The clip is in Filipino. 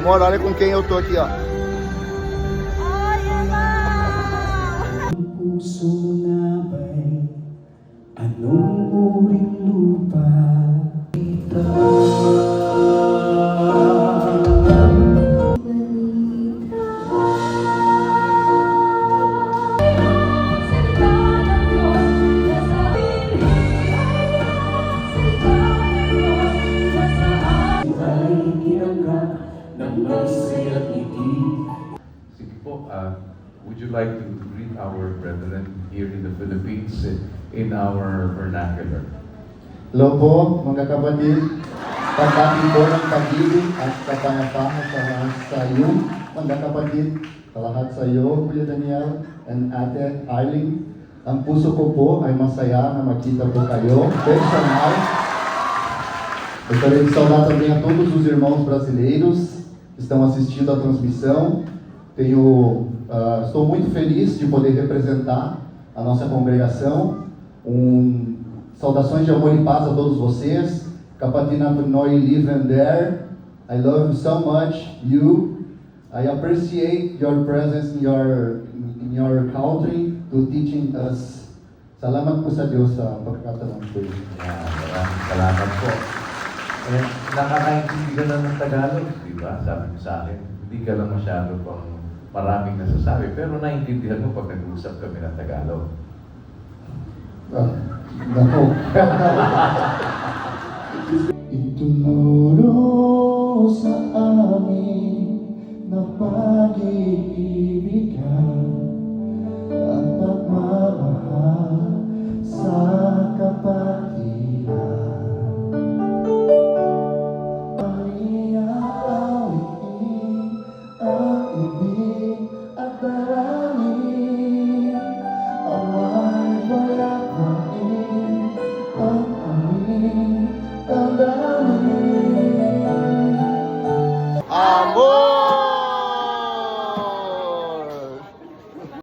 Amor, olha com quem eu tô aqui, ó. Puso na ba'y anong uring lupa ito? Ay tinanggap ng masayang ngiti. Sige po, would you like to greet our brethren here in the Philippines in our vernacular? Hello po, mga kapatid. Pagdating po ng pag-ibig at kapayapaan sa iyo, mga kapatid, lahat sa iyo, Kuya Daniel and Ate Arling. Ang puso ko po ay masaya na makita po kayo personal. Gostaria de saudar também a todos os irmãos brasileiros que estão assistindo a transmissão. Estou muito feliz de poder representar a nossa congregação. Saudações de amor e paz a todos vocês. Kapatina Noi live and there. I love you so much. I appreciate your presence in your country to teaching us. Salamat po sa Diyos sa pagkakataon ko. Maraming salamat po. Nakakaintindi ka lang ng Tagalog, di ba? Sabi mo sa akin, hindi ka lang masyado pang maraming nasasabi, pero naiintindihan mo pag nag-uusap kami ng Tagalog. No. Itunuro sa amin na pag-iibigan ang pagmamahal sa kapatiran. Ay aawin ang ibig at darangin, away bayakwain ang aming tanda.